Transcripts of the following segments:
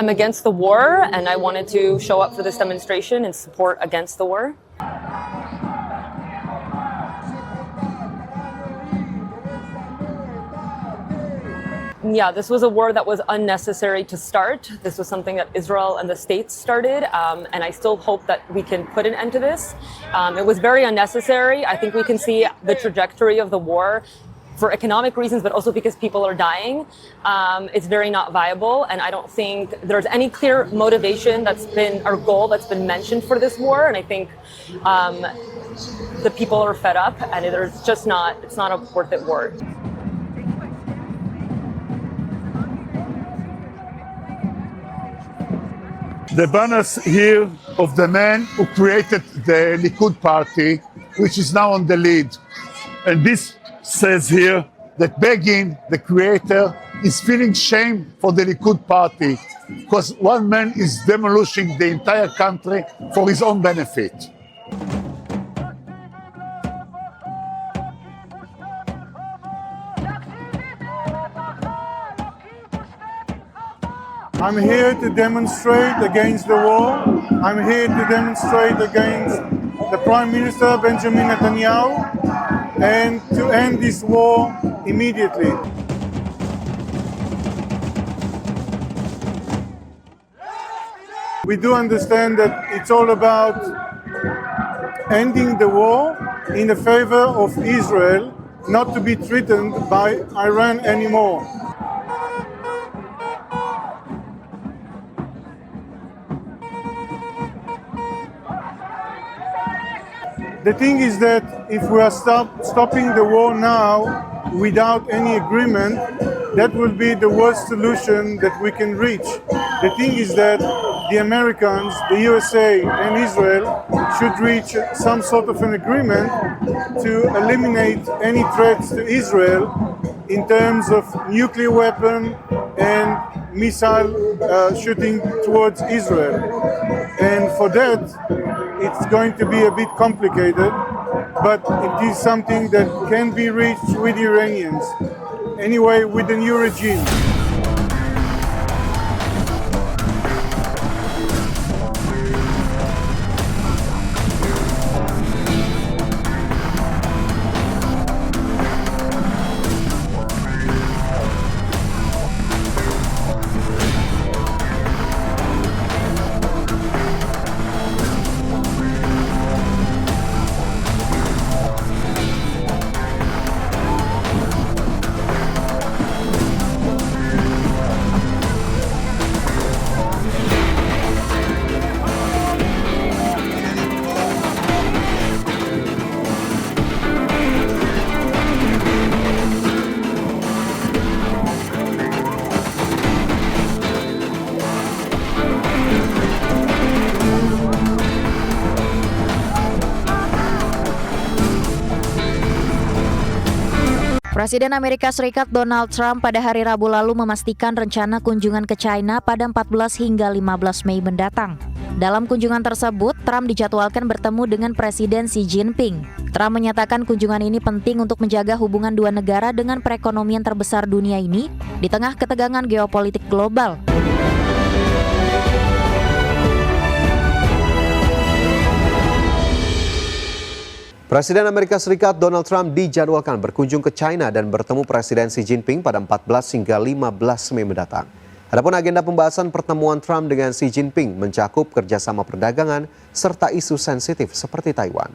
I'm against the war, and I wanted to show up for this demonstration in support against the war. Yeah, this was a war that was unnecessary to start. This was something that Israel and the states started, and I still hope that we can put an end to this. It was very unnecessary. I think we can see the trajectory of the war for economic reasons, but also because people are dying. It's very not viable, and I don't think there's any clear motivation that's been our goal that's been mentioned for this war. And I think the people are fed up, and it's not a worth it war. The banners here of the man who created the Likud party, which is now on the lead. And this says here that Begin, the creator, is feeling shame for the Likud party because one man is demolishing the entire country for his own benefit. I'm here to demonstrate against the war. I'm here to demonstrate against the Prime Minister Benjamin Netanyahu and to end this war immediately. We do understand that it's all about ending the war in the favor of Israel, not to be threatened by Iran anymore. The thing is that if we are stopping the war now without any agreement, that will be the worst solution that we can reach. The thing is that the Americans, the USA and Israel should reach some sort of an agreement to eliminate any threats to Israel in terms of nuclear weapon and missile shooting towards Israel. And for that, it's going to be a bit complicated, but it is something that can be reached with Iranians. Anyway, with the new regime. Presiden Amerika Serikat Donald Trump pada hari Rabu lalu memastikan rencana kunjungan ke China pada 14 hingga 15 Mei mendatang. Dalam kunjungan tersebut, Trump dijadwalkan bertemu dengan Presiden Xi Jinping. Trump menyatakan kunjungan ini penting untuk menjaga hubungan dua negara dengan perekonomian terbesar dunia ini di tengah ketegangan geopolitik global. Presiden Amerika Serikat Donald Trump dijadwalkan berkunjung ke China dan bertemu Presiden Xi Jinping pada 14 hingga 15 Mei mendatang. Adapun agenda pembahasan pertemuan Trump dengan Xi Jinping mencakup kerjasama perdagangan serta isu sensitif seperti Taiwan.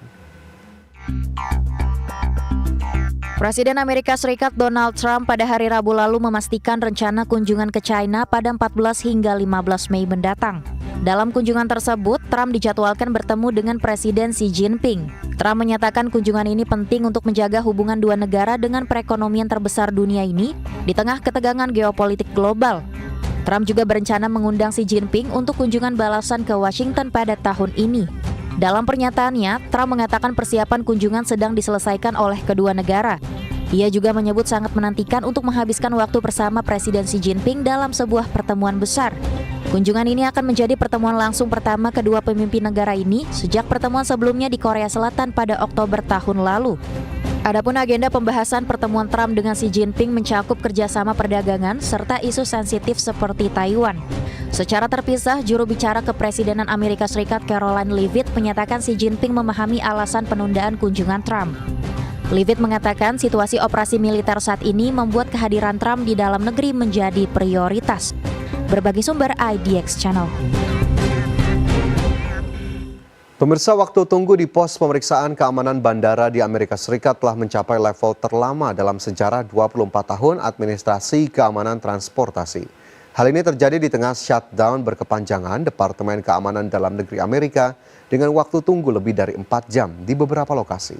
Presiden Amerika Serikat Donald Trump pada hari Rabu lalu memastikan rencana kunjungan ke China pada 14 hingga 15 Mei mendatang. Dalam kunjungan tersebut, Trump dijadwalkan bertemu dengan Presiden Xi Jinping. Trump menyatakan kunjungan ini penting untuk menjaga hubungan dua negara dengan perekonomian terbesar dunia ini di tengah ketegangan geopolitik global. Trump juga berencana mengundang Xi Jinping untuk kunjungan balasan ke Washington pada tahun ini. Dalam pernyataannya, Trump mengatakan persiapan kunjungan sedang diselesaikan oleh kedua negara. Ia juga menyebut sangat menantikan untuk menghabiskan waktu bersama Presiden Xi Jinping dalam sebuah pertemuan besar. Kunjungan ini akan menjadi pertemuan langsung pertama kedua pemimpin negara ini sejak pertemuan sebelumnya di Korea Selatan pada Oktober tahun lalu. Adapun agenda pembahasan pertemuan Trump dengan Xi Jinping mencakup kerjasama perdagangan serta isu sensitif seperti Taiwan. Secara terpisah, juru bicara Kepresidenan Amerika Serikat Caroline Leavitt menyatakan Xi Jinping memahami alasan penundaan kunjungan Trump. Leavitt mengatakan situasi operasi militer saat ini membuat kehadiran Trump di dalam negeri menjadi prioritas. Berbagi sumber IDX Channel. Pemirsa, waktu tunggu di pos pemeriksaan keamanan bandara di Amerika Serikat telah mencapai level terlama dalam sejarah 24 tahun administrasi keamanan transportasi. Hal ini terjadi di tengah shutdown berkepanjangan Departemen Keamanan Dalam Negeri Amerika dengan waktu tunggu lebih dari 4 jam di beberapa lokasi.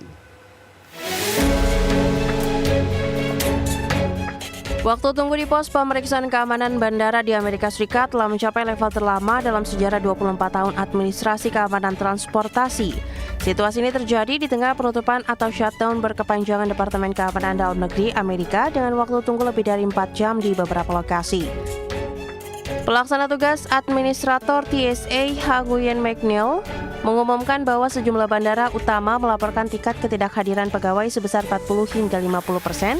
Waktu tunggu di pos pemeriksaan keamanan bandara di Amerika Serikat telah mencapai level terlama dalam sejarah 24 tahun administrasi keamanan transportasi. Situasi ini terjadi di tengah penutupan atau shutdown berkepanjangan Departemen Keamanan Dalam Negeri Amerika dengan waktu tunggu lebih dari 4 jam di beberapa lokasi. Pelaksana tugas Administrator TSA Nguyen McNeil mengumumkan bahwa sejumlah bandara utama melaporkan tingkat ketidakhadiran pegawai sebesar 40 hingga 50%,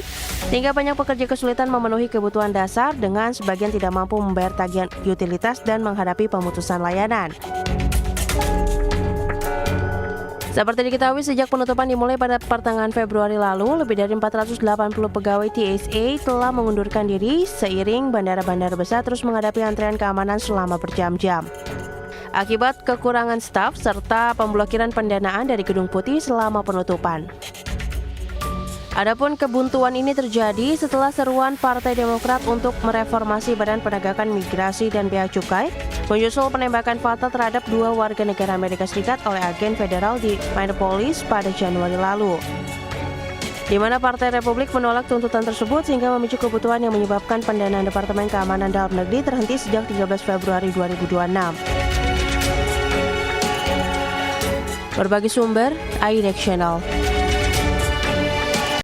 sehingga banyak pekerja kesulitan memenuhi kebutuhan dasar dengan sebagian tidak mampu membayar tagihan utilitas dan menghadapi pemutusan layanan. Seperti diketahui, sejak penutupan dimulai pada pertengahan Februari lalu, lebih dari 480 pegawai TSA telah mengundurkan diri seiring bandara-bandara besar terus menghadapi antrean keamanan selama berjam-jam. Akibat kekurangan staf serta pemblokiran pendanaan dari Gedung Putih selama penutupan. Adapun kebuntuan ini terjadi setelah seruan Partai Demokrat untuk mereformasi Badan Penegakan Migrasi dan Bea Cukai, menyusul penembakan fatal terhadap 2 warga negara Amerika Serikat oleh agen federal di Minneapolis pada Januari lalu. Di mana Partai Republik menolak tuntutan tersebut sehingga memicu kebutuhan yang menyebabkan pendanaan Departemen Keamanan Dalam Negeri terhenti sejak 13 Februari 2026. Berbagi sumber, IDX Channel.